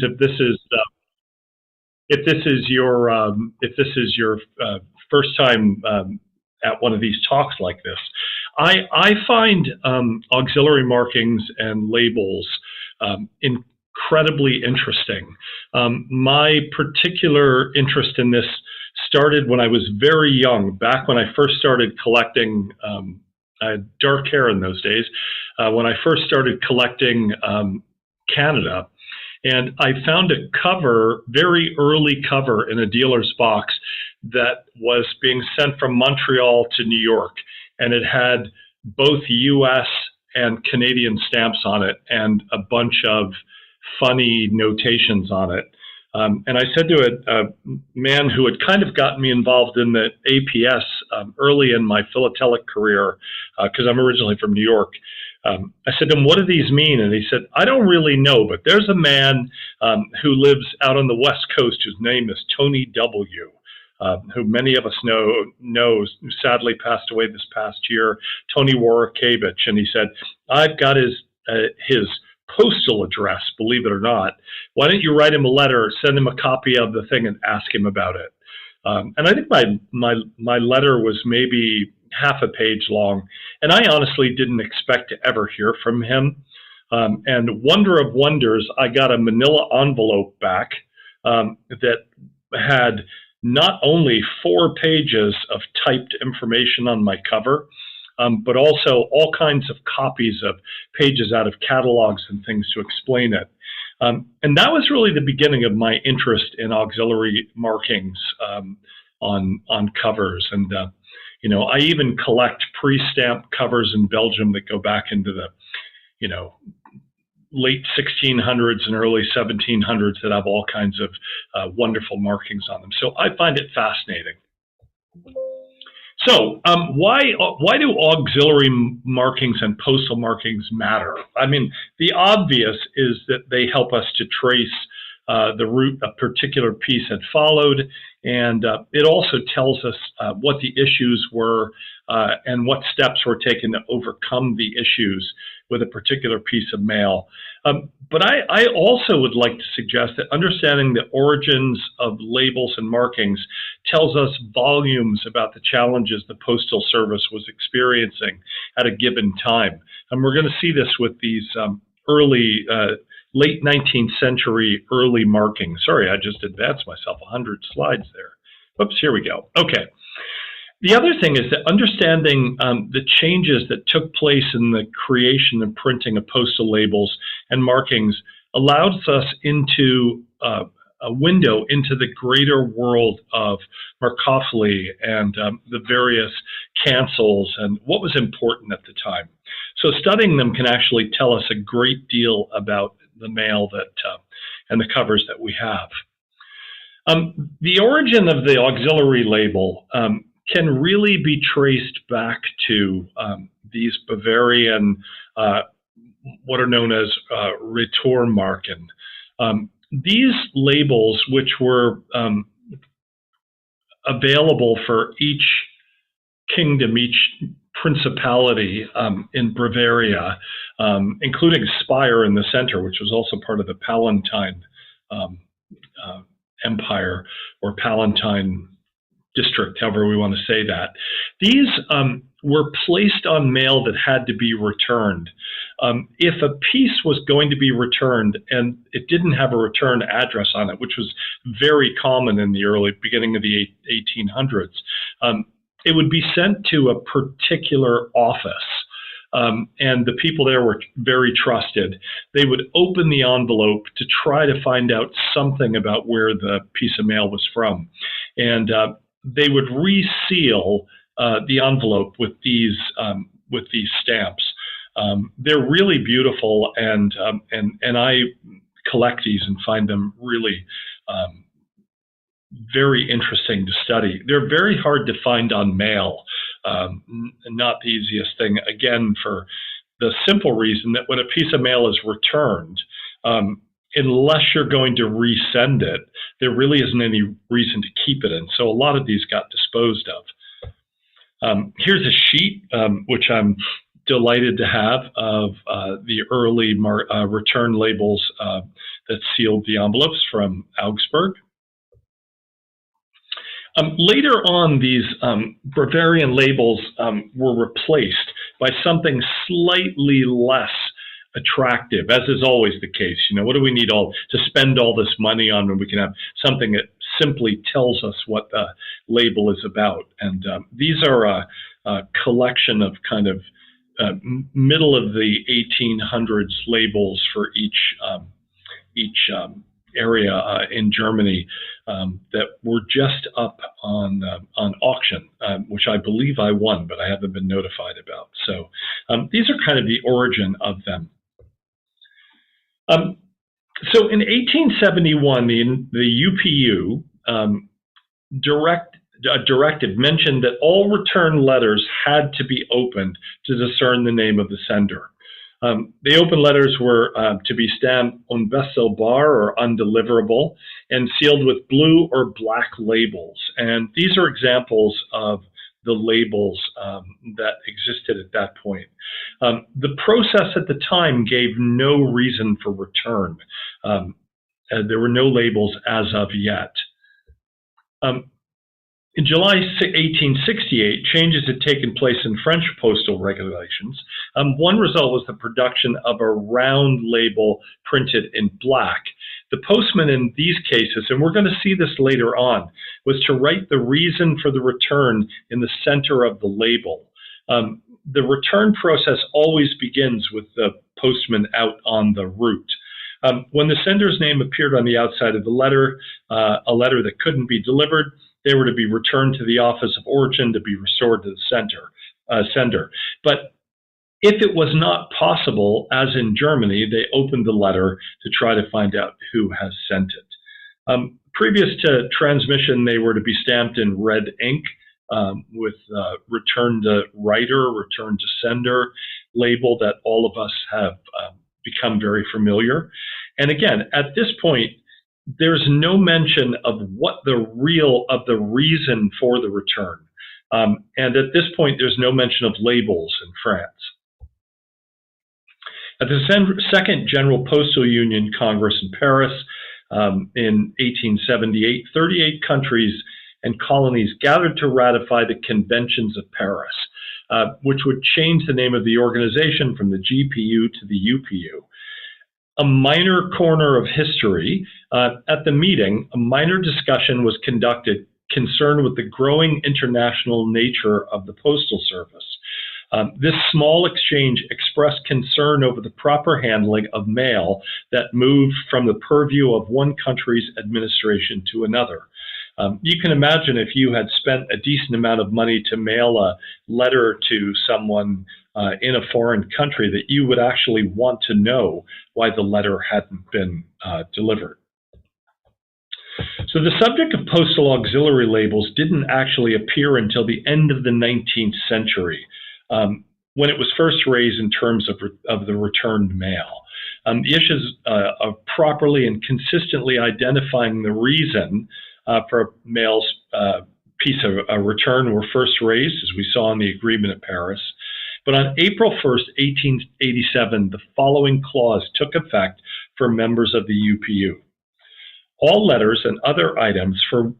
if this is if this is your first time at one of these talks like this. I find auxiliary markings and labels incredibly interesting. My particular interest in this started when I was very young, back when I first started collecting. I had dark hair in those days, when I first started collecting Canada. And I found a cover, very early cover in a dealer's box that was being sent from Montreal to New York. And it had both US and Canadian stamps on it and a bunch of funny notations on it. And I said to a man who had kind of gotten me involved in the APS early in my philatelic career, because I'm originally from New York, I said to him, "What do these mean?" And he said, "I don't really know, but there's a man who lives out on the West Coast whose name is Tony W., who many of us know, who sadly passed away this past year, Tony Warwickevich." And he said, "I've got his postal address, believe it or not. Why don't you write him a letter, send him a copy of the thing, and ask him about it?" And I think my letter was maybe half a page long, and I honestly didn't expect to ever hear from him. And wonder of wonders, I got a manila envelope back that had not only 4 pages of typed information on my cover, but also all kinds of copies of pages out of catalogs and things to explain it. And that was really the beginning of my interest in auxiliary markings on covers. And I even collect pre-stamped covers in Belgium that go back into the, late 1600s and early 1700s that have all kinds of wonderful markings on them. So I find it fascinating. So why do auxiliary markings and postal markings matter? I mean, the obvious is that they help us to trace the route a particular piece had followed, and it also tells us what the issues were and what steps were taken to overcome the issues with a particular piece of mail. But I also would like to suggest that understanding the origins of labels and markings tells us volumes about the challenges the Postal Service was experiencing at a given time. And we're going to see this with these late 19th century early markings. Sorry, I just advanced myself 100 slides there. Oops, here we go. Okay. The other thing is that understanding the changes that took place in the creation and printing of postal labels and markings allows us into a window into the greater world of markophily and the various cancels and what was important at the time. So studying them can actually tell us a great deal about the mail that and the covers that we have. The origin of the auxiliary label can really be traced back to these Bavarian, what are known as Retourmarken. These labels, which were available for each kingdom, each principality in Bavaria, including Speyer in the center, which was also part of the Palatine Empire or Palatine district, however we want to say that. These were placed on mail that had to be returned. If a piece was going to be returned and it didn't have a return address on it, which was very common in the early beginning of the 1800s, it would be sent to a particular office. And the people there were very trusted. They would open the envelope to try to find out something about where the piece of mail was from. And they would reseal the envelope with these stamps. They're really beautiful, and I collect these and find them really very interesting to study. They're very hard to find on mail. Not the easiest thing, again, for the simple reason that when a piece of mail is returned, unless you're going to resend it, there really isn't any reason to keep it in. So a lot of these got disposed of. Here's a sheet, which I'm delighted to have, of the early return labels that sealed the envelopes from Augsburg. Later on, these Bavarian labels were replaced by something slightly less attractive, as is always the case. You know, what do we need to spend all this money on when we can have something that simply tells us what the label is about? And these are a collection of kind of middle of the 1800s labels for each area in Germany that were just up on auction, which I believe I won, but I haven't been notified about. So these are kind of the origin of them. So in 1871, the UPU directive mentioned that all return letters had to be opened to discern the name of the sender. The open letters were to be stamped unbestelbar or undeliverable and sealed with blue or black labels. And these are examples of the labels that existed at that point. The process at the time gave no reason for return. There were no labels as of yet. In July 1868, changes had taken place in French postal regulations. One result was the production of a round label printed in black. The postman in these cases, and we're going to see this later on, was to write the reason for the return in the center of the label. The return process always begins with the postman out on the route. When the sender's name appeared on the outside of the letter, a letter that couldn't be delivered, they were to be returned to the office of origin to be restored to the sender. But if it was not possible, as in Germany, they opened the letter to try to find out who has sent it. Previous to transmission, they were to be stamped in red ink with return to writer, return to sender label that all of us have become very familiar. And again, at this point, there's no mention of what the reason for the return. And at this point, there's no mention of labels in France. At the Second General Postal Union Congress in Paris in 1878, 38 countries and colonies gathered to ratify the Conventions of Paris, which would change the name of the organization from the GPU to the UPU. A minor corner of history, at the meeting, a minor discussion was conducted concerned with the growing international nature of the Postal Service. This small exchange expressed concern over the proper handling of mail that moved from the purview of one country's administration to another. You can imagine if you had spent a decent amount of money to mail a letter to someone in a foreign country that you would actually want to know why the letter hadn't been delivered. So the subject of postal auxiliary labels didn't actually appear until the end of the 19th century, when it was first raised in terms of the returned mail. The issues of properly and consistently identifying the reason for a mail's piece of a return were first raised, as we saw in the Agreement of Paris. But on April 1st, 1887, the following clause took effect for members of the UPU. All letters and other items for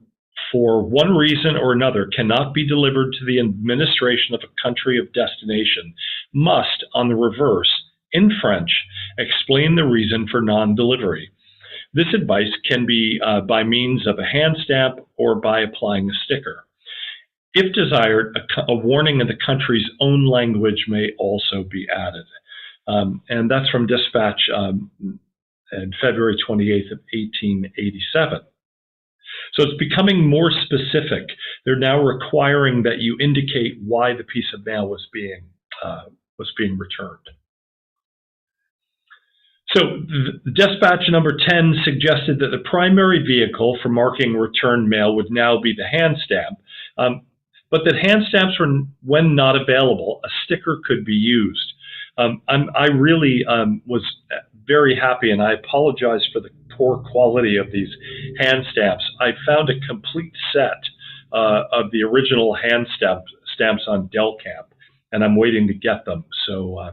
one reason or another cannot be delivered to the administration of a country of destination must, on the reverse, in French, explain the reason for non-delivery. This advice can be by means of a hand stamp or by applying a sticker. If desired, a warning in the country's own language may also be added. And that's from Dispatch on February 28th of 1887. So it's becoming more specific. They're now requiring that you indicate why the piece of mail was being returned. So the dispatch number 10 suggested that the primary vehicle for marking returned mail would now be the hand stamp, but that hand stamps were, when not available, a sticker could be used. I really was very happy, and I apologize for the poor quality of these hand stamps. I found a complete set of the original hand stamps on Delcamp, and I'm waiting to get them. So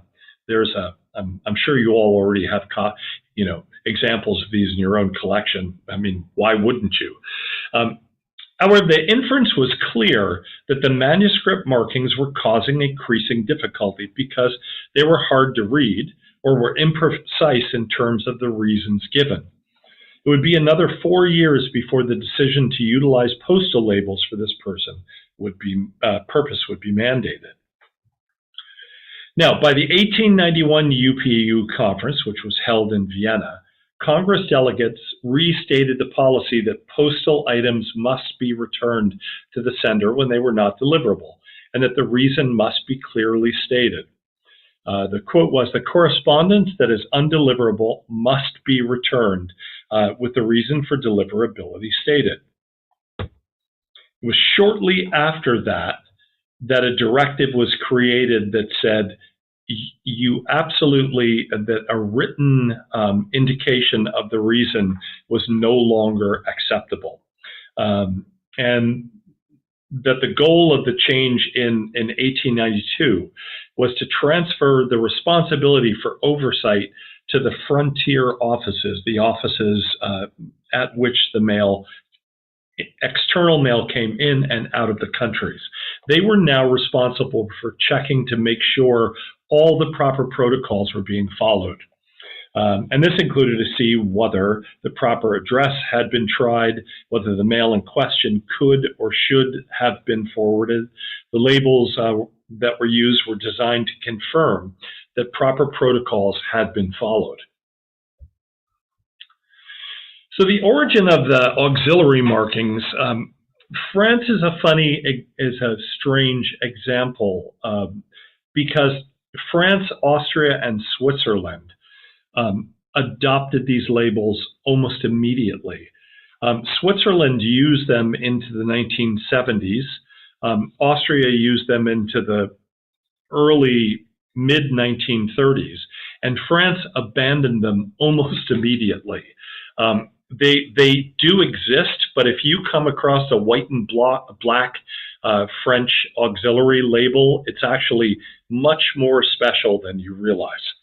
I'm sure you all already have examples of these in your own collection. I mean, why wouldn't you? However, the inference was clear that the manuscript markings were causing increasing difficulty because they were hard to read or were imprecise in terms of the reasons given. It would be another 4 years before the decision to utilize postal labels for this purpose would be mandated. Now, by the 1891 UPU conference, which was held in Vienna, Congress delegates restated the policy that postal items must be returned to the sender when they were not deliverable, and that the reason must be clearly stated. The quote was, "The correspondence that is undeliverable must be returned with the reason for deliverability stated." It was shortly after that a directive was created that said that a written indication of the reason was no longer acceptable. And that the goal of the change in 1892 was to transfer the responsibility for oversight to the frontier offices, the offices at which the external mail came in and out of the countries. They were now responsible for checking to make sure all the proper protocols were being followed. And this included to see whether the proper address had been tried, whether the mail in question could or should have been forwarded. The labels that were used were designed to confirm that proper protocols had been followed. So the origin of the auxiliary markings, France is a strange example because France, Austria, and Switzerland adopted these labels almost immediately. Switzerland used them into the 1970s. Austria used them into the early mid-1930s, and France abandoned them almost immediately. They do exist, but if you come across a white and black French auxiliary label, it's actually much more special than you realize.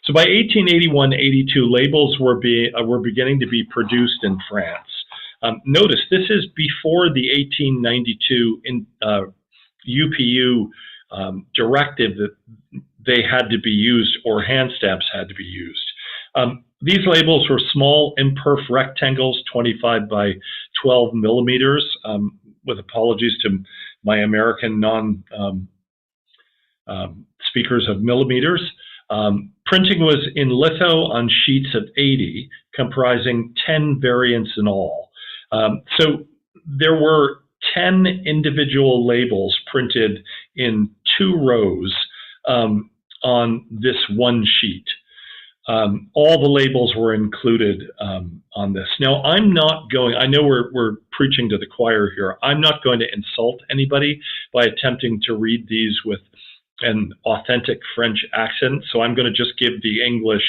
So by 1881-82, labels were beginning to be produced in France. Notice this is before the 1892 UPU directive that they had to be used, or hand stamps had to be used. These labels were small, imperf rectangles, 25 by 12 millimeters, with apologies to my American non-speakers of millimeters. Printing was in litho on sheets of 80, comprising 10 variants in all. So there were 10 individual labels printed in 2 rows on this one sheet. All the labels were included on this. Now, I know we're preaching to the choir here. I'm not going to insult anybody by attempting to read these with an authentic French accent, so I'm going to just give the English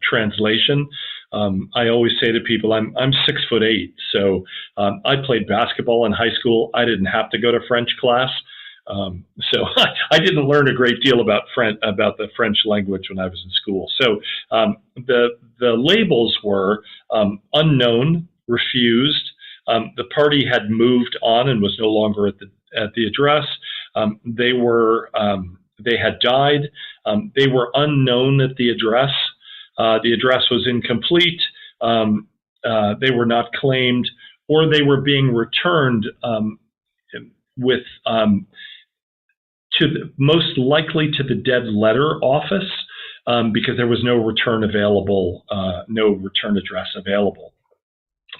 translation. I always say to people, I'm 6'8", so I played basketball in high school. I didn't have to go to French class. So I didn't learn a great deal about the French language when I was in school. So the labels were unknown, refused. The party had moved on and was no longer at the address. They had died. They were unknown at the address. The address was incomplete. They were not claimed, or they were being returned with most likely to the dead letter office because there was no return available, no return address available.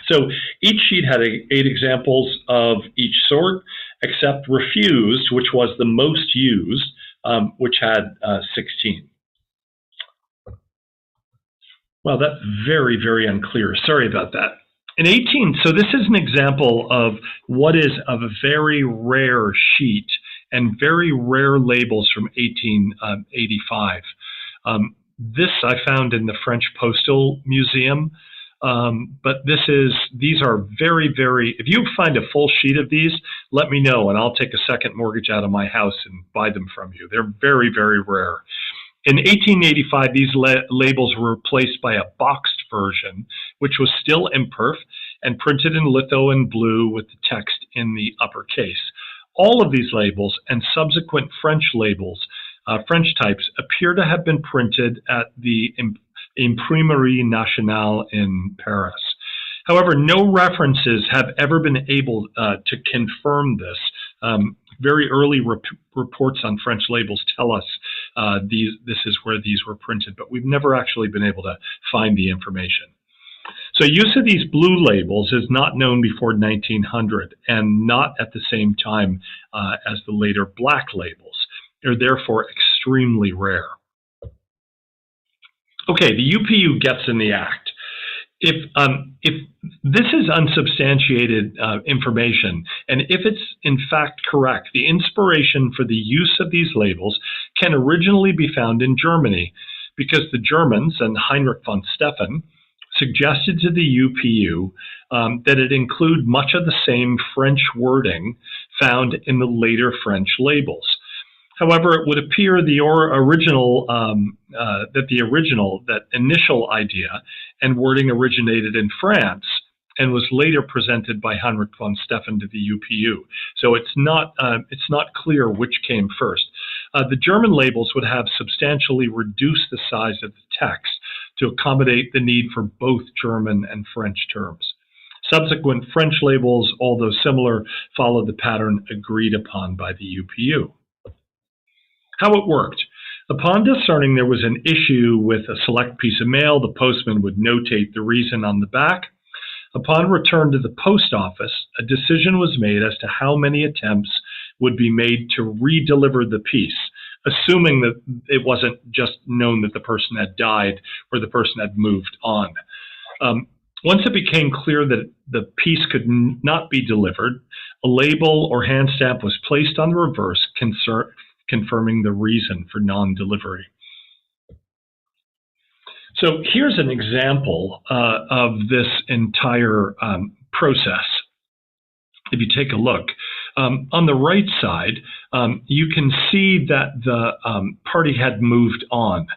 So each sheet had 8 examples of each sort, except refused, which was the most used, which had 16. Well, that's very, very unclear. Sorry about that. So this is an example of what is of a very rare sheet and very rare labels from 1885. This I found in the French Postal Museum. but these are very, very, if you find a full sheet of these, let me know and I'll take a second mortgage out of my house and buy them from you. They're very, very rare. In 1885, these labels were replaced by a boxed version, which was still imperf and printed in litho and blue with the text in the uppercase. All of these labels and subsequent French labels, French types, appear to have been printed at the Imprimerie Nationale in Paris. However, no references have ever been able to confirm this. Very early reports on French labels tell us this is where these were printed, but we've never actually been able to find the information. So use of these blue labels is not known before 1900 and not at the same time as the later black labels. They're therefore extremely rare. Okay, the UPU gets in the act. If this is unsubstantiated information, and if it's in fact correct, the inspiration for the use of these labels can originally be found in Germany, because the Germans and Heinrich von Stephan suggested to the UPU that it include much of the same French wording found in the later French labels. However, it would appear that initial idea and wording originated in France and was later presented by Heinrich von Stephan to the UPU. So it's not clear which came first. The German labels would have substantially reduced the size of the text to accommodate the need for both German and French terms. Subsequent French labels, although similar, followed the pattern agreed upon by the UPU. How it worked. Upon discerning there was an issue with a select piece of mail, the postman would notate the reason on the back. Upon return to the post office, a decision was made as to how many attempts would be made to re-deliver the piece, assuming that it wasn't just known that the person had died or the person had moved on. Once it became clear that the piece could not be delivered, a label or hand stamp was placed on the reverse, confirming the reason for non-delivery. So here's an example of this entire process. If you take a look, on the right side, you can see that the party had moved on,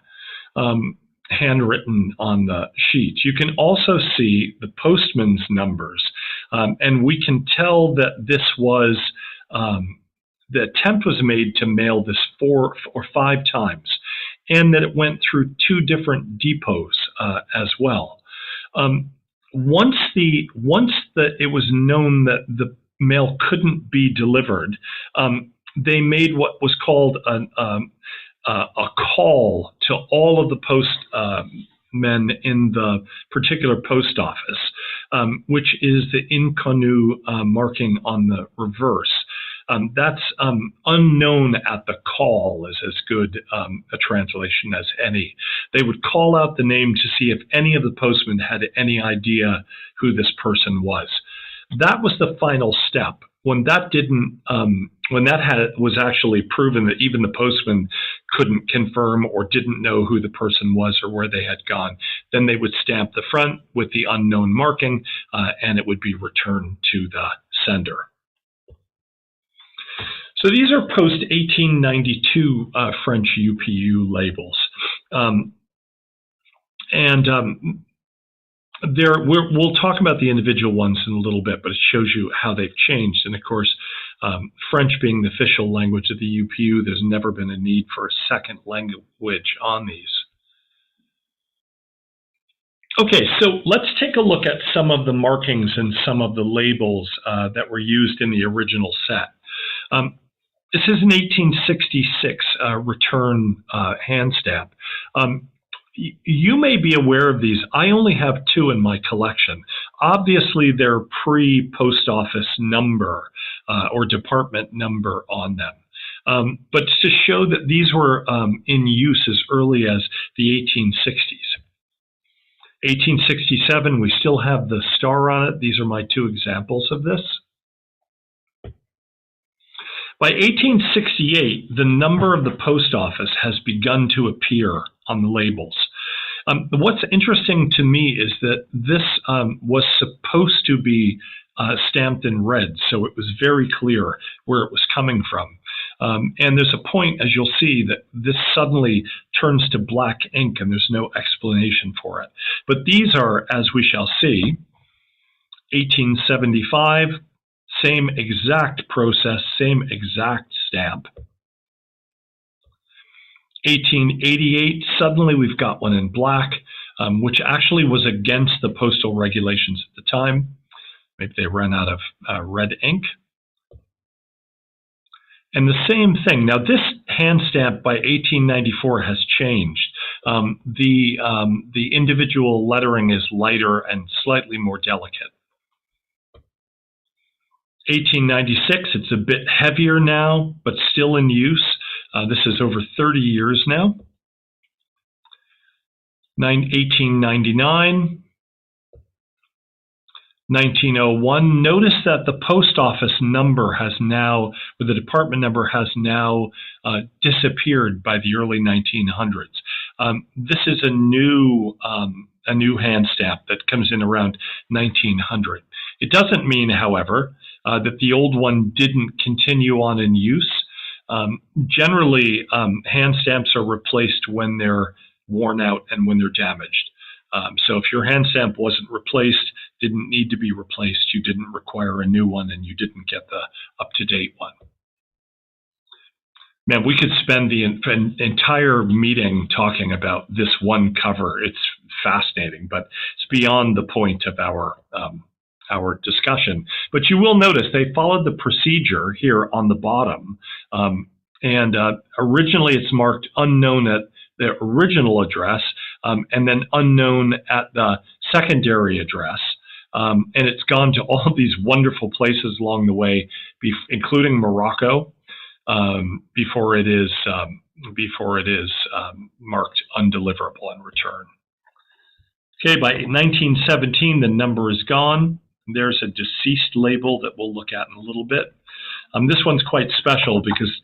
handwritten on the sheets. You can also see the postman's numbers, and we can tell that this was the attempt was made to mail this 4 or 5 times, and that it went through 2 different depots as well. Once it was known that the mail couldn't be delivered, they made what was called a call to all of the postmen in the particular post office, which is the inconnu marking on the reverse. That's unknown at the call is as good a translation as any. They would call out the name to see if any of the postmen had any idea who this person was. That was the final step. When that was actually proven that even the postman couldn't confirm or didn't know who the person was or where they had gone, then they would stamp the front with the unknown marking, and it would be returned to the sender. So these are post-1892 French UPU labels. We'll talk about the individual ones in a little bit, but it shows you how they've changed. And of course, French being the official language of the UPU, there's never been a need for a second language on these. Okay, so let's take a look at some of the markings and some of the labels that were used in the original set. This is an 1866 return hand stamp. You may be aware of these. I only have 2 in my collection. Obviously, they're pre-post office number or department number on them. But to show that these were in use as early as the 1860s. 1867, we still have the star on it. These are my 2 examples of this. By 1868, the number of the post office has begun to appear on the labels. What's interesting to me is that this was supposed to be stamped in red, so it was very clear where it was coming from. And there's a point, as you'll see, that this suddenly turns to black ink and there's no explanation for it. But these are, as we shall see, 1875, same exact process, same exact stamp. 1888, suddenly we've got one in black, which actually was against the postal regulations at the time. Maybe they ran out of red ink. And the same thing. Now, this hand stamp by 1894 has changed. The individual lettering is lighter and slightly more delicate. 1896, it's a bit heavier now, but still in use. This is over 30 years now. 1899. 1901, notice that the post office number has now, or the department number has now disappeared by the early 1900s. This is a new hand stamp that comes in around 1900. It doesn't mean, however, that the old one didn't continue on in use. Generally, hand stamps are replaced when they're worn out and when they're damaged. So if your hand stamp wasn't replaced, didn't need to be replaced, you didn't require a new one, and you didn't get the up-to-date one. Man, we could spend the entire meeting talking about this one cover. It's fascinating, but it's beyond the point of our discussion. But you will notice they followed the procedure here on the bottom, and originally it's marked unknown at the original address, and then unknown at the secondary address. And it's gone to all of these wonderful places along the way, including Morocco, before it is marked undeliverable and returned. Okay, by 1917, the number is gone. There's a deceased label that we'll look at in a little bit. This one's quite special because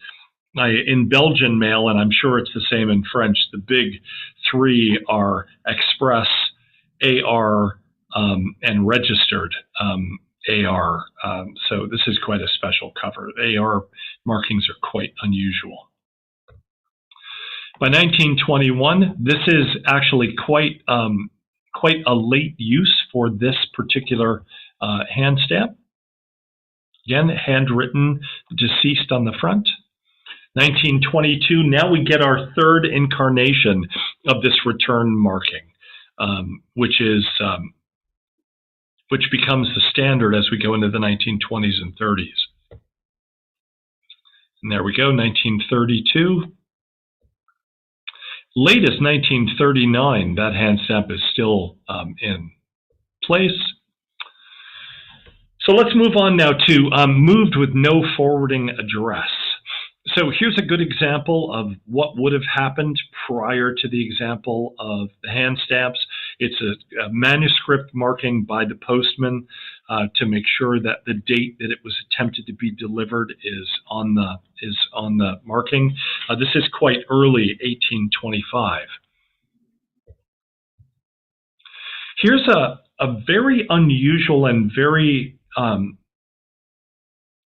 in Belgian mail, and I'm sure it's the same in French, the big three are express, AR, and registered AR. So this is quite a special cover. AR markings are quite unusual. By 1921, this is actually quite a late use for this particular hand stamp. Again, handwritten, deceased on the front. 1922, now we get our third incarnation of this return marking, which becomes the standard as we go into the 1920s and 30s. And there we go, 1932. Latest 1939, that hand stamp is still in place. So let's move on now to moved with no forwarding address. So here's a good example of what would have happened prior to the example of the hand stamps. It's a manuscript marking by the postman to make sure that the date that it was attempted to be delivered is on the marking. This is quite early, 1825. Here's a very unusual and very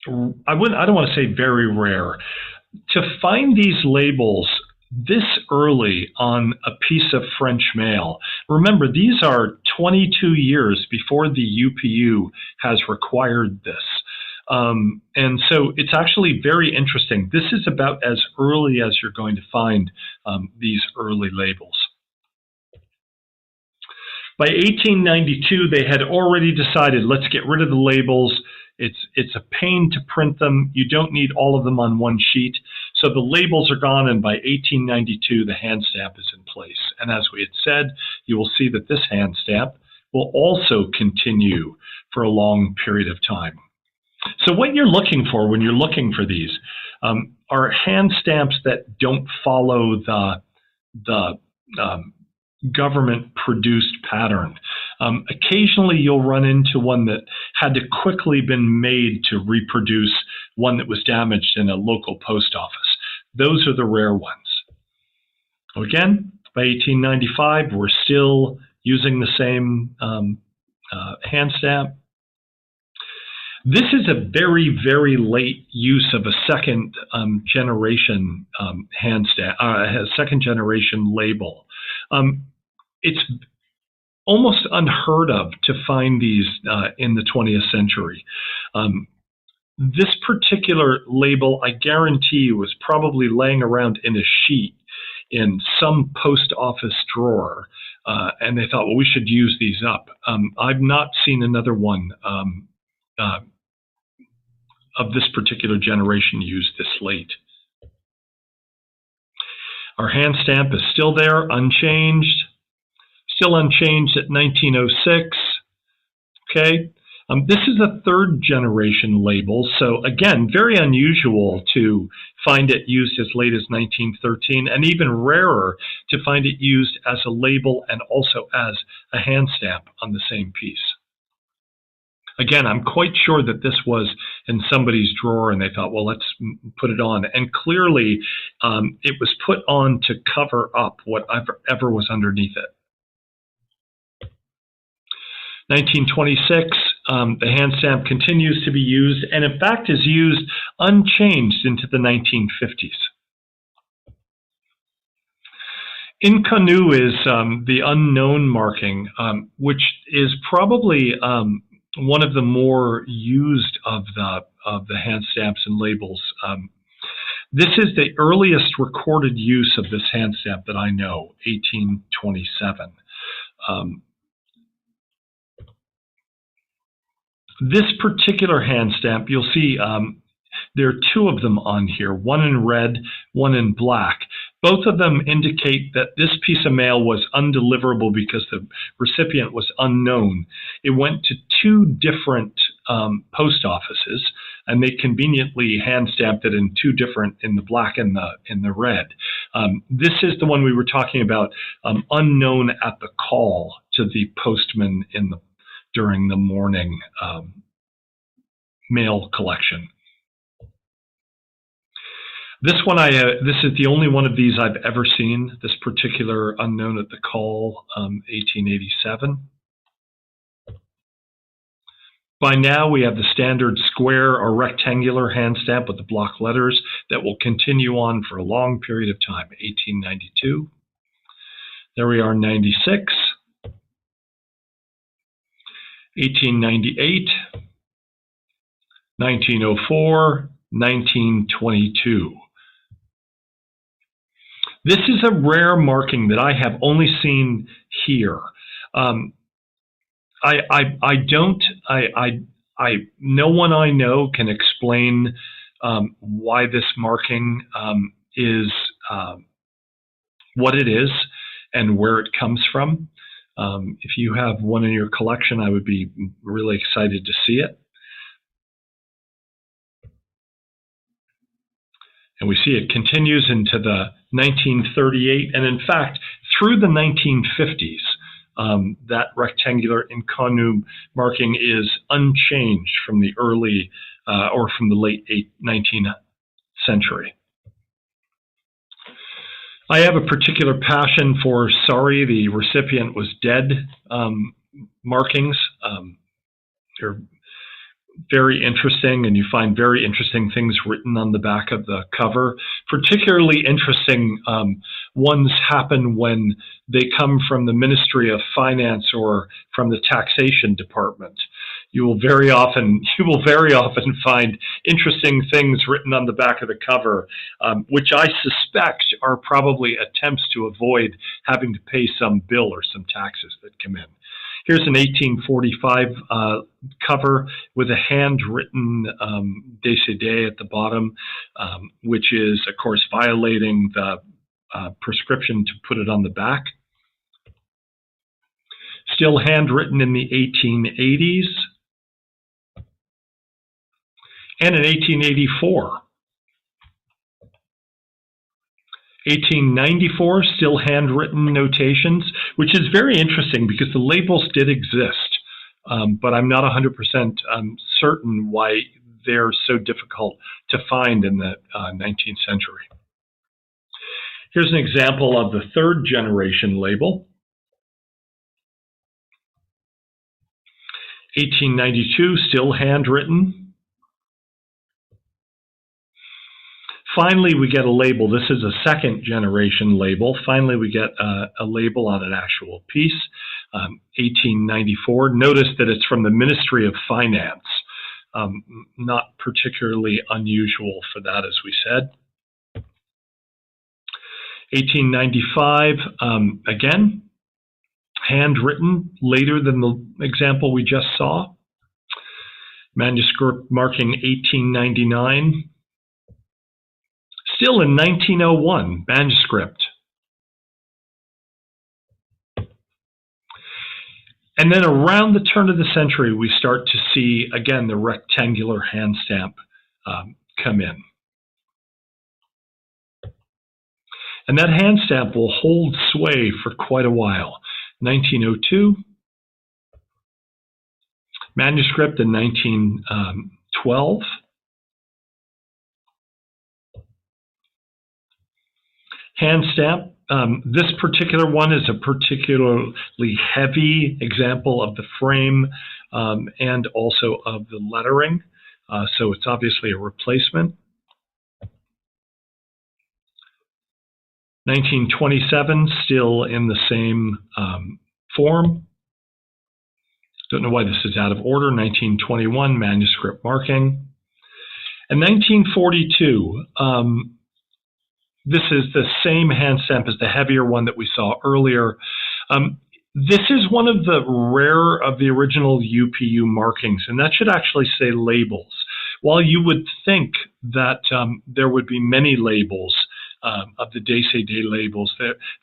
I don't want to say very rare. To find these labels this early on a piece of French mail, remember these are 22 years before the UPU has required this. And so it's actually very interesting. This is about as early as you're going to find these early labels. By 1892, they had already decided, let's get rid of the labels. It's a pain to print them. You don't need all of them on one sheet. So the labels are gone, and by 1892, the hand stamp is in place. And as we had said, you will see that this hand stamp will also continue for a long period of time. So what you're looking for when you're looking for these are hand stamps that don't follow the government-produced pattern. Occasionally, you'll run into one that had to quickly been made to reproduce one that was damaged in a local post office. Those are the rare ones. Again, By 1895, we're still using the same hand stamp. This is a very, very late use of a second generation hand stamp, second generation label. It's almost unheard of to find these in the 20th century. This particular label, I guarantee you, was probably laying around in a sheet in some post office drawer, and they thought, well, we should use these up. I've not seen another one of this particular generation used this late. Our hand stamp is still there, unchanged. Still unchanged at 1906. Okay. This is a third generation label, so again, very unusual to find it used as late as 1913, and even rarer to find it used as a label and also as a hand stamp on the same piece. Again, I'm quite sure that this was in somebody's drawer and they thought, well, let's put it on. And clearly, it was put on to cover up whatever was underneath it. 1926, the hand stamp continues to be used, and in fact is used unchanged into the 1950s. Inconnu is the unknown marking, which is probably one of the more used of the hand stamps and labels. This is the earliest recorded use of this hand stamp that I know, 1827. This particular hand stamp, you'll see there are two of them on here, one in red, one in black. Both of them indicate that this piece of mail was undeliverable because the recipient was unknown. It went to two different post offices, and they conveniently hand stamped it in two different, in the black and the red. This is the one we were talking about, unknown at the call to the postman during the morning mail collection. This one, this is the only one of these I've ever seen, this particular unknown at the call, 1887. By now, we have the standard square or rectangular hand stamp with the block letters that will continue on for a long period of time, 1892. There we are, 96. 1898, 1904, 1922. This is a rare marking that I have only seen here. No one I know can explain why this marking is what it is and where it comes from. If you have one in your collection, I would be really excited to see it. And we see it continues into the 1938, and in fact, through the 1950s, that rectangular inconnu marking is unchanged from the early or from the late 19th century. I have a particular passion for sorry, the recipient was dead markings. They're very interesting, and you find very interesting things written on the back of the cover. Particularly interesting ones happen when they come from the Ministry of Finance or from the Taxation Department. You will very often find interesting things written on the back of the cover, which I suspect are probably attempts to avoid having to pay some bill or some taxes that come in. Here's an 1845 cover with a handwritten décédé at the bottom, which is, of course, violating the prescription to put it on the back. Still handwritten in the 1880s. And in 1884. 1894, still handwritten notations, which is very interesting because the labels did exist, but I'm not 100% certain why they're so difficult to find in the 19th century. Here's an example of the third generation label. 1892, still handwritten. Finally, we get a label. This is a second generation label. Finally, we get a label on an actual piece. 1894. Notice that it's from the Ministry of Finance. Not particularly unusual for that, as we said. 1895, again, handwritten, later than the example we just saw. Manuscript marking 1899. Still in 1901, manuscript. And then around the turn of the century, we start to see, again, the rectangular hand stamp come in. And that hand stamp will hold sway for quite a while. 1902, manuscript in 1912. Hand stamp. This particular one is a particularly heavy example of the frame and also of the lettering. So it's obviously a replacement. 1927, still in the same form. Don't know why this is out of order. 1921, manuscript marking. And 1942, this is the same hand stamp as the heavier one that we saw earlier. This is one of the rare of the original UPU markings, and that should actually say labels. While you would think that there would be many labels of the Day labels,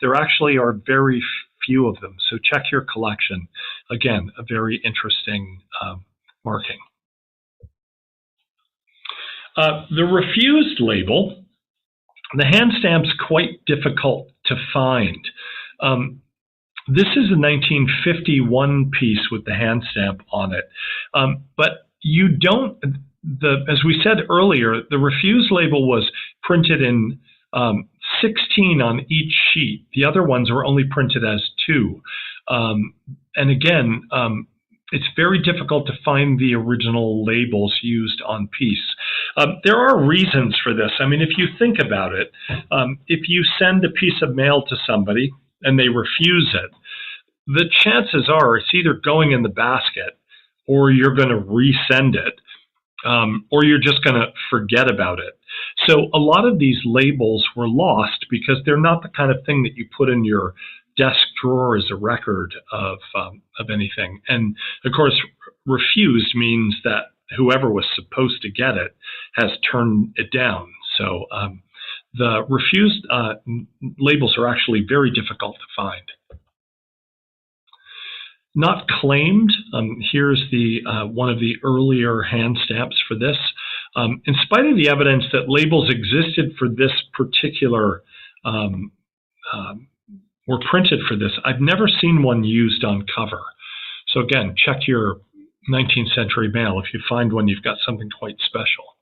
there actually are very few of them. So check your collection. Again, a very interesting marking. The refused label. The hand stamp's quite difficult to find. This is a 1951 piece with the hand stamp on it. But you don't, as we said earlier, the refused label was printed in 16 on each sheet. The other ones were only printed as 2. And again, it's very difficult to find the original labels used on piece. There are reasons for this. I mean, if you think about it, if you send a piece of mail to somebody and they refuse it, the chances are it's either going in the basket or you're going to resend it, or you're just going to forget about it. So a lot of these labels were lost because they're not the kind of thing that you put in your desk drawer as a record of anything. And of course, refused means that whoever was supposed to get it has turned it down. So the refused labels are actually very difficult to find. Not claimed. Here's the one of the earlier hand stamps for this. In spite of the evidence that labels existed for this particular were printed for this, I've never seen one used on cover. So again, check your 19th century mail. If you find one, you've got something quite special.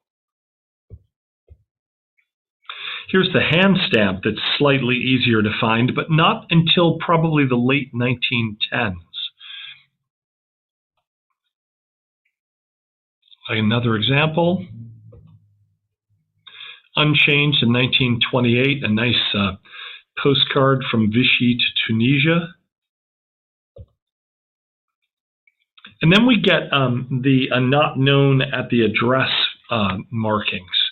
Here's the hand stamp that's slightly easier to find, but not until probably the late 1910s. Another example. Unchanged in 1928, a nice postcard from Vichy to Tunisia. And then we get the not known at the address markings.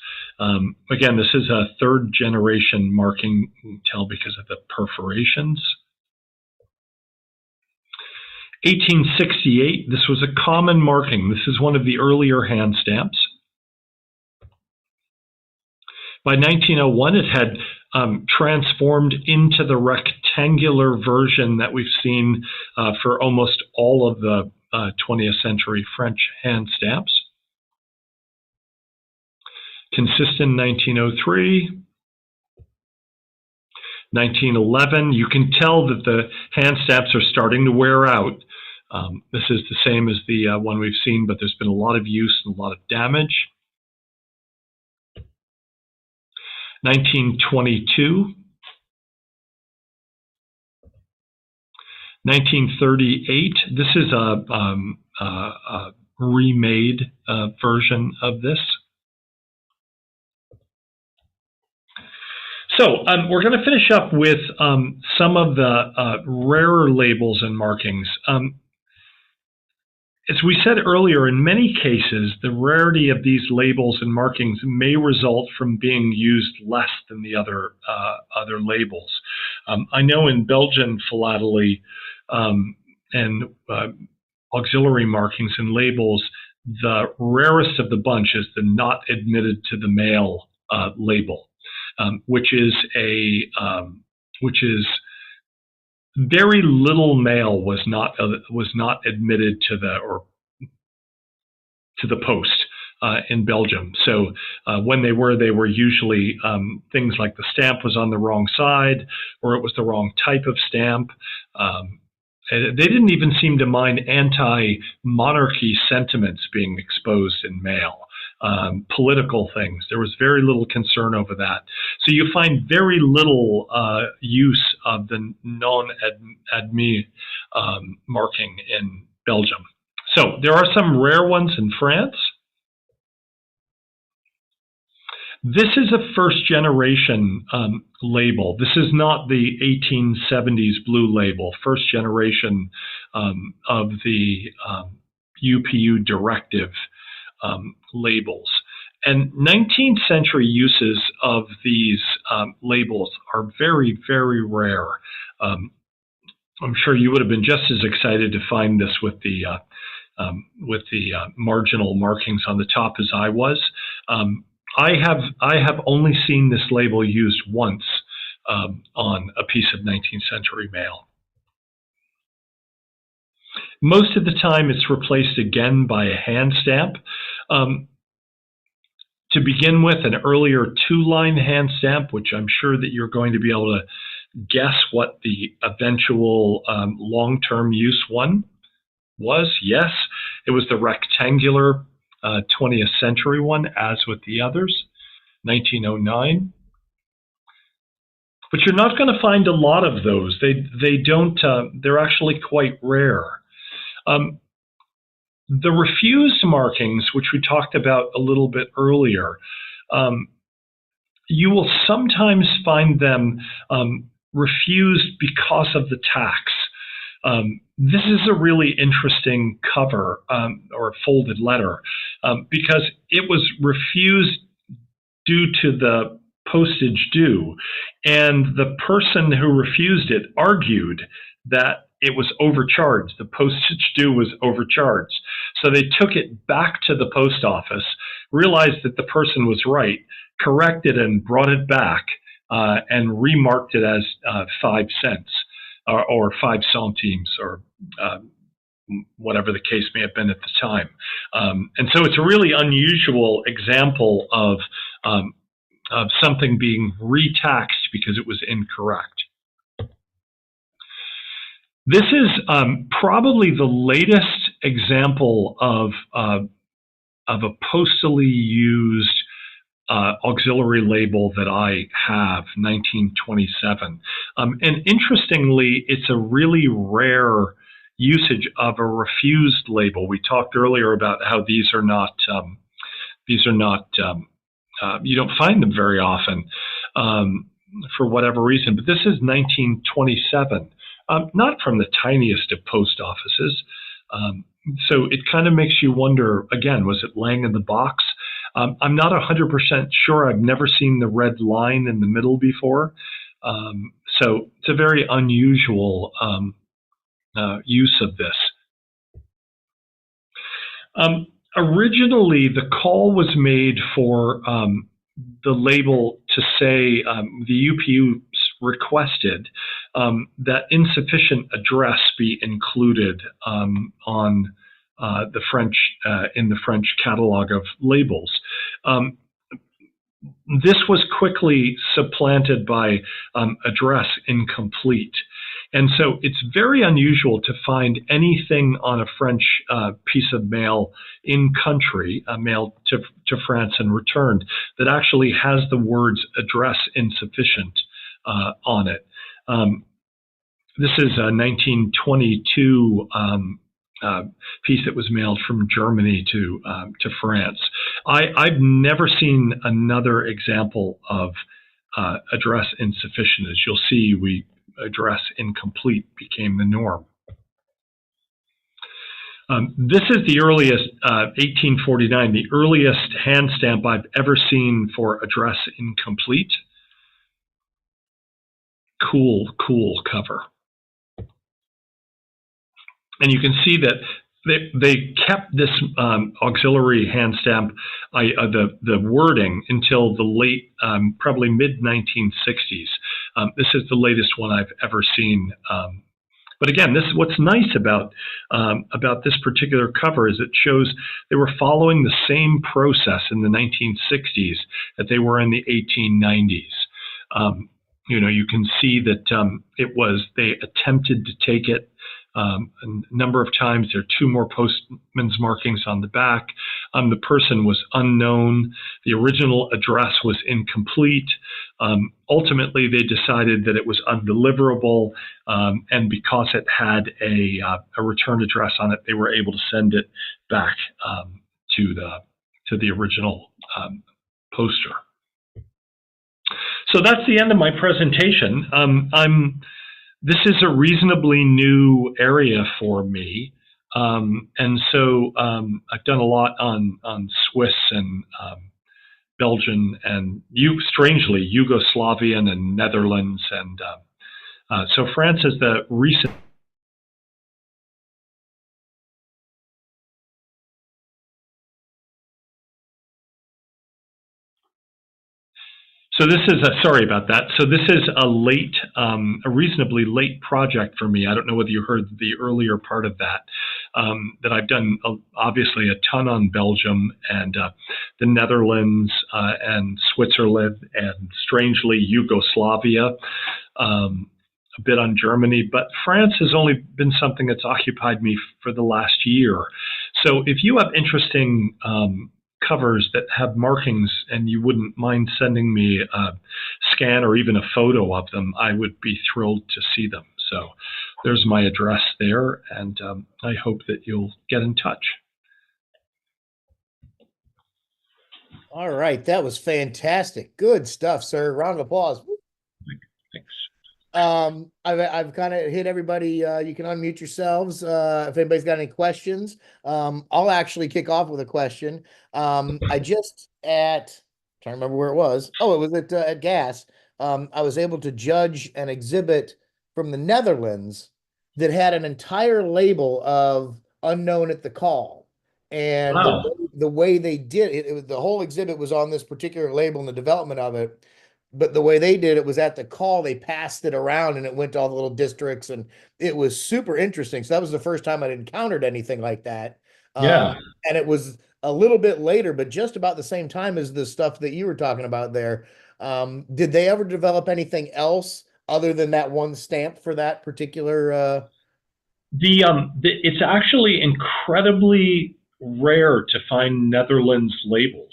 Again, this is a third generation marking, you can tell because of the perforations. 1868, this was a common marking. This is one of the earlier hand stamps. By 1901, it had transformed into the rectangular version that we've seen for almost all of the 20th century French hand stamps. Consistent in 1903. 1911, you can tell that the hand stamps are starting to wear out. This is the same as the one we've seen, but there's been a lot of use and a lot of damage. 1922, 1938. This is a remade version of this. So we're going to finish up with some of the rarer labels and markings. As we said earlier, in many cases, the rarity of these labels and markings may result from being used less than the other labels. I know in Belgian philately and auxiliary markings and labels, the rarest of the bunch is the not admitted to the mail label, which is very little mail was not admitted to the post in Belgium. So when they were usually things like the stamp was on the wrong side, or it was the wrong type of stamp. They didn't even seem to mind anti-monarchy sentiments being exposed in mail. Political things. There was very little concern over that. So you find very little use of the non-admis marking in Belgium. So there are some rare ones in France. This is a first generation label. This is not the 1870s blue label, first generation of the UPU directive labels. And 19th century uses of these labels are very, very rare. I'm sure you would have been just as excited to find this with the marginal markings on the top as I was. I have only seen this label used once on a piece of 19th century mail. Most of the time it's replaced again by a hand stamp. To begin with, an earlier two-line hand stamp, which I'm sure that you're going to be able to guess what the eventual long-term use one was. Yes, it was the rectangular 20th century one, as with the others, 1909. But you're not going to find a lot of those. They don't. They're actually quite rare. The refused markings, which we talked about a little bit earlier, you will sometimes find them refused because of the tax. This is a really interesting cover or folded letter because it was refused due to the postage due, and the person who refused it argued that it was overcharged. The postage due was overcharged. So they took it back to the post office, realized that the person was right, corrected and brought it back, and remarked it as 5 cents or 5 centimes or whatever the case may have been at the time. And so it's a really unusual example of something being retaxed because it was incorrect. This is probably the latest example of a postally used auxiliary label that I have, 1927. And interestingly, it's a really rare usage of a refused label. We talked earlier about how these are not you don't find them very often for whatever reason, but this is 1927. Not from the tiniest of post offices. So it kind of makes you wonder, again, was it laying in the box? I'm not 100% sure. I've never seen the red line in the middle before. So it's a very unusual use of this. Originally, the call was made for the label to say the UPU requested that insufficient address be included on the French in the French catalog of labels. This was quickly supplanted by address incomplete. And so it's very unusual to find anything on a French piece of mail in country, mailed to France and returned, that actually has the words address insufficient on it. This is a 1922 piece that was mailed from Germany to France. I've never seen another example of address insufficient. As you'll see, address incomplete became the norm. This is the earliest, 1849, the earliest hand stamp I've ever seen for address incomplete. Cool cover. And you can see that they kept this auxiliary hand stamp, the wording, until the late, probably mid-1960s. This is the latest one I've ever seen. But again, this is what's nice about this particular cover, is it shows they were following the same process in the 1960s that they were in the 1890s. You can see that they attempted to take it a number of times. There are 2 more postman's markings on the back. The person was unknown. The original address was incomplete. Ultimately, they decided that it was undeliverable, and because it had a return address on it, they were able to send it back to the original poster. So that's the end of my presentation. This is a reasonably new area for me, and so I've done a lot on Swiss and Belgian and strangely Yugoslavian and Netherlands, and so France is the recent. So this is sorry about that. So this is a reasonably late project for me. I don't know whether you heard the earlier part of that, that I've done obviously a ton on Belgium and the Netherlands and Switzerland and strangely Yugoslavia, a bit on Germany, but France has only been something that's occupied me for the last year. So if you have interesting covers that have markings and you wouldn't mind sending me a scan or even a photo of them, I would be thrilled to see them. So there's my address there, and I hope that you'll get in touch. All right, that was fantastic. Good stuff, sir. Round of applause. Thanks. I've kind of hit everybody. You can unmute yourselves if anybody's got any questions. I'll actually kick off with a question. I just trying to remember where it was. Oh, it was at GAS. I was able to judge an exhibit from the Netherlands that had an entire label of unknown at the call. And Wow. the way they did it, the whole exhibit was on this particular label and the development of it. But the way they did it was at the call, they passed it around and it went to all the little districts, and it was super interesting. So that was the first time I'd encountered anything like that. Yeah. And it was a little bit later, but just about the same time as the stuff that you were talking about there. Did they ever develop anything else other than that one stamp for that particular? It's actually incredibly rare to find Netherlands labels.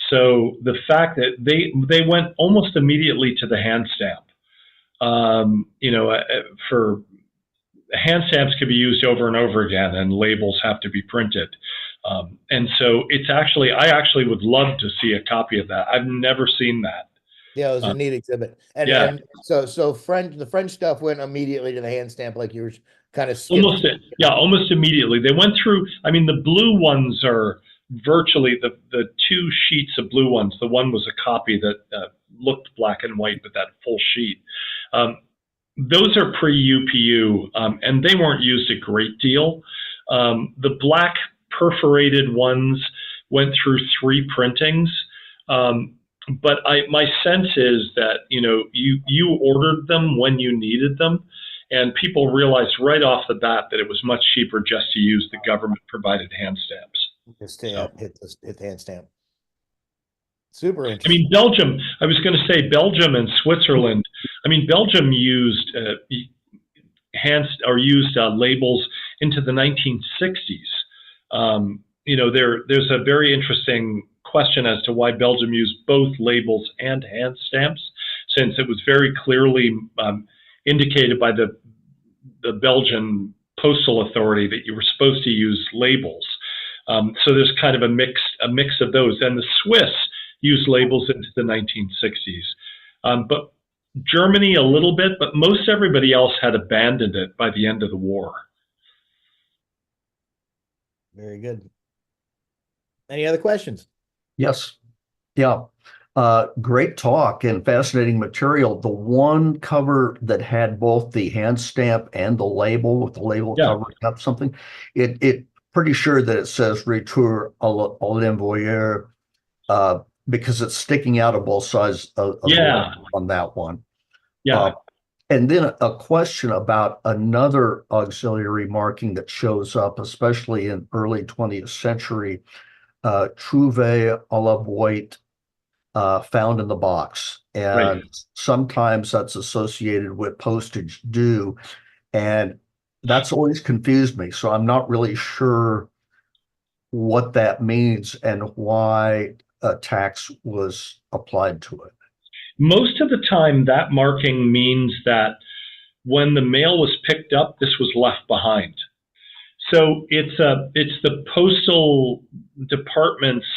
So the fact that they went almost immediately to the hand stamp, for hand stamps can be used over and over again, and labels have to be printed. And so I actually would love to see a copy of that. I've never seen that. Yeah, it was a neat exhibit. And so the French stuff went immediately to the hand stamp, like you were kind of skipping. Almost immediately. They went through, the blue ones are virtually the 2 sheets of blue ones. The one was a copy that looked black and white, but that full sheet. Those are pre-UPU, and they weren't used a great deal. The black perforated ones went through 3 printings. But my sense is that, you ordered them when you needed them, and people realized right off the bat that it was much cheaper just to use the government provided hand stamps. Just hit the hand stamp. Super interesting. Belgium, I was going to say Belgium and Switzerland. Belgium used labels into the 1960s. There's a very interesting question as to why Belgium used both labels and hand stamps, since it was very clearly indicated by the the Belgian postal authority that you were supposed to use labels. So there's kind of a mix of those. And the Swiss used labels into the 1960s. But Germany a little bit, but most everybody else had abandoned it by the end of the war. Very good. Any other questions? Yes. Yeah. Great talk and fascinating material. The one cover that had both the hand stamp and the label, with the label covering up something, it pretty sure that it says Retour à l'envoyeur, because it's sticking out of both sides of the label on that one. Yeah. And then a question about another auxiliary marking that shows up, especially in early 20th century, Trouvé à la boîte, found in the box. And sometimes that's associated with postage due. And that's always confused me. So I'm not really sure what that means and why a tax was applied to it. Most of the time, that marking means that when the mail was picked up, this was left behind. So it's the postal department's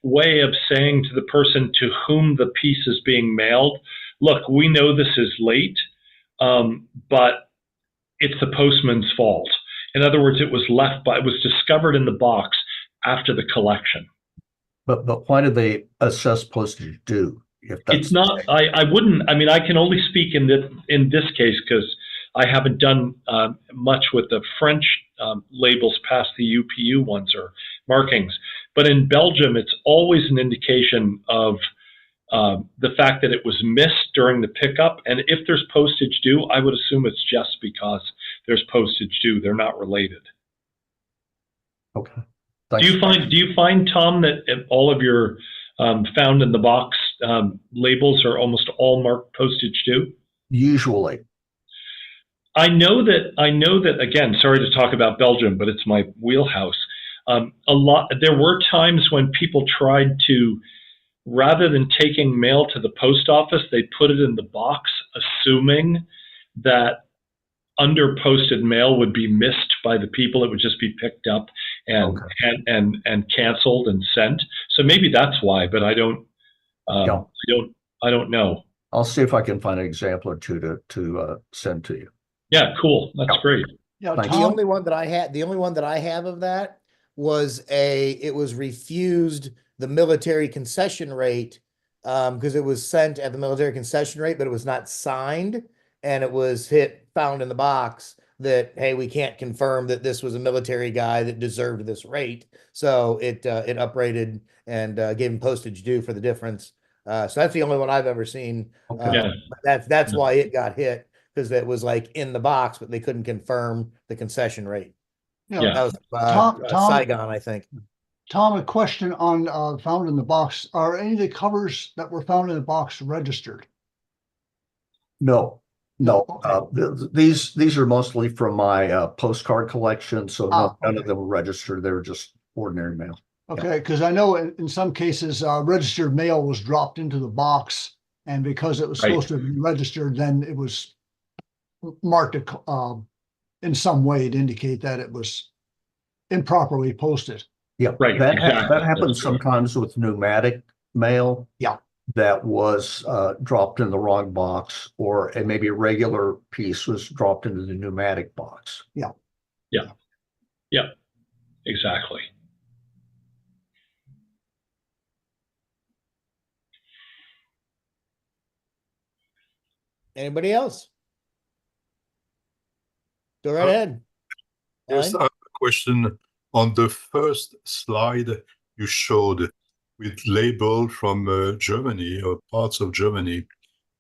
way of saying to the person to whom the piece is being mailed, look, we know this is late, but it's the postman's fault. In other words, it was discovered in the box after the collection. But why do they assess postage due? If that's it's not, I wouldn't, I mean, I can only speak in this case because I haven't done much with the French labels past the UPU ones or markings. But in Belgium, it's always an indication of the fact that it was missed during the pickup. And if there's postage due, I would assume it's just because there's postage due. They're not related. Okay. Thanks. Do you find, Tom, that all of your found in the box labels are almost all marked postage due? Usually. I know that again, sorry to talk about Belgium, but it's my wheelhouse. There were times when people tried to, rather than taking mail to the post office, they put it in the box, assuming that under-posted mail would be missed by the people. It would just be picked up and canceled and sent. So maybe that's why, but I don't know. I'll see if I can find an example or two to send to you. Yeah, cool. That's great. Yeah, the only one that I have of that was it was refused the military concession rate because it was sent at the military concession rate, but it was not signed, and it was found in the box that, hey, we can't confirm that this was a military guy that deserved this rate. So it uprated and gave him postage due for the difference. So that's the only one I've ever seen. That's why it got hit, because it was like in the box, but they couldn't confirm the concession rate. That was Saigon, I think. Tom, a question on found in the box. Are any of the covers that were found in the box registered? No. Okay. These are mostly from my postcard collection, so none of them were registered. They were just ordinary mail. Okay, because I know in some cases registered mail was dropped into the box, and because it was supposed to be registered, then it was marked in some way to indicate that it was improperly posted. Yeah, right. That Exactly. happens sometimes with pneumatic mail. Yeah. That was dropped in the wrong box, or maybe a regular piece was dropped into the pneumatic box. Yeah. Exactly. Anybody else? Go right ahead. Yes, I have a question. On the first slide you showed with label from Germany or parts of Germany,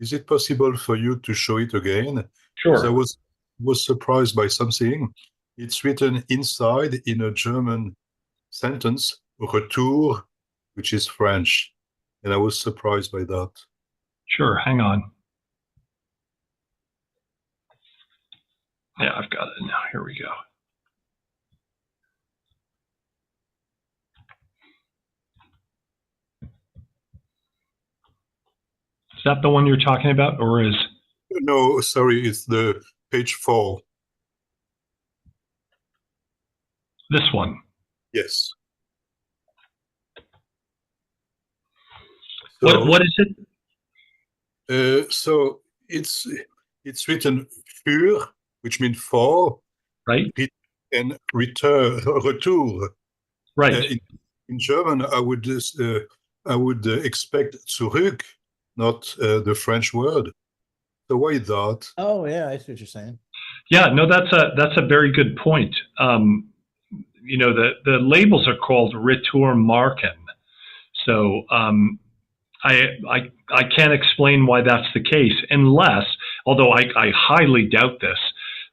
is it possible for you to show it again? Sure. I was surprised by something. It's written inside in a German sentence, retour, which is French. And I was surprised by that. Sure. Hang on. Yeah, I've got it now. Here we go. Is that the one you're talking about, or is? No, sorry, it's the page 4. This one. Yes. What is it? So it's written für, which means for, Right. and retour. Right. In German, I would expect zurück, not the French word. So why that? Oh yeah, I see what you're saying. Yeah, no, that's a very good point. You know, the labels are called Retourmarken. So I can't explain why that's the case, unless, although I highly doubt this,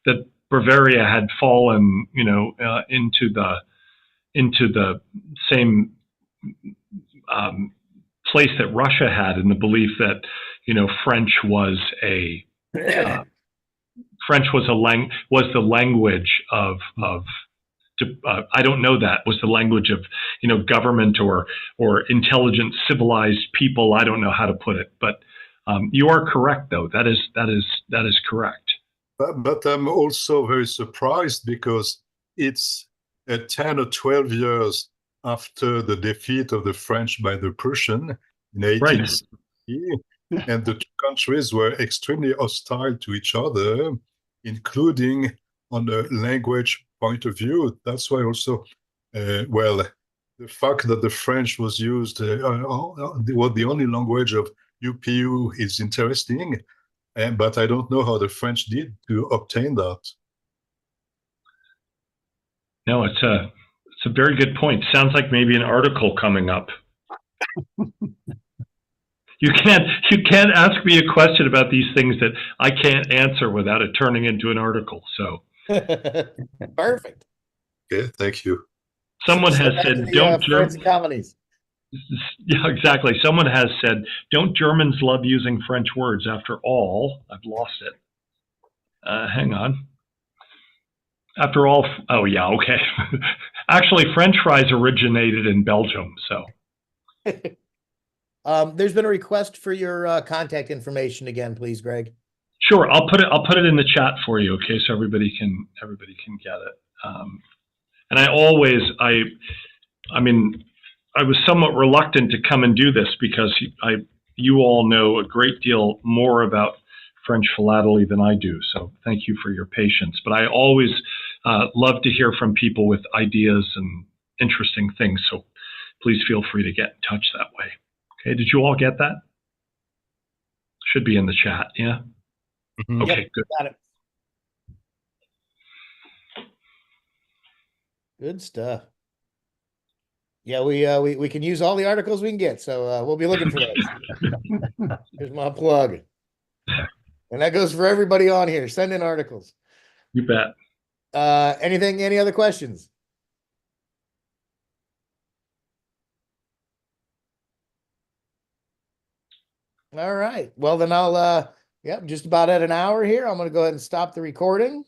that Bavaria had fallen, you know, into the same place that Russia had, in the belief that, you know, French was the language of I don't know, that was the language of, you know, government or intelligent civilized people. I don't know how to put it, but you are correct, though. That is correct. But I'm also very surprised because it's 10 or 12 years after the defeat of the French by the Prussian in 1860, and the two countries were extremely hostile to each other, including on a language point of view. That's why also, well, the fact that the French was used, was the only language of UPU is interesting. But I don't know how the French did to obtain that. No, it's a very good point. Sounds like maybe an article coming up. You can't ask me a question about these things that I can't answer without it turning into an article. So perfect. Okay, thank you. Someone has said, "Don't Friends and colonies." Yeah, exactly. Someone has said, "Don't Germans love using French words?" After all, I've lost it. Hang on. After all, oh yeah, okay. Actually, French fries originated in Belgium, so. There's been a request for your contact information again, please, Greg. Sure, I'll put it in the chat for you, okay, so everybody can get it. And I mean, I was somewhat reluctant to come and do this because you all know a great deal more about French philately than I do. So thank you for your patience. But I always love to hear from people with ideas and interesting things. So please feel free to get in touch that way. Okay, did you all get that? Should be in the chat, yeah? Mm-hmm. Okay, Yep, good. got it. Good stuff. Yeah, we can use all the articles we can get, so we'll be looking for those. Here's my plug. And that goes for everybody on here. Send in articles. You bet. Any other questions? All right. Well, then I'll, yep, just about at an hour here. I'm going to go ahead and stop the recording.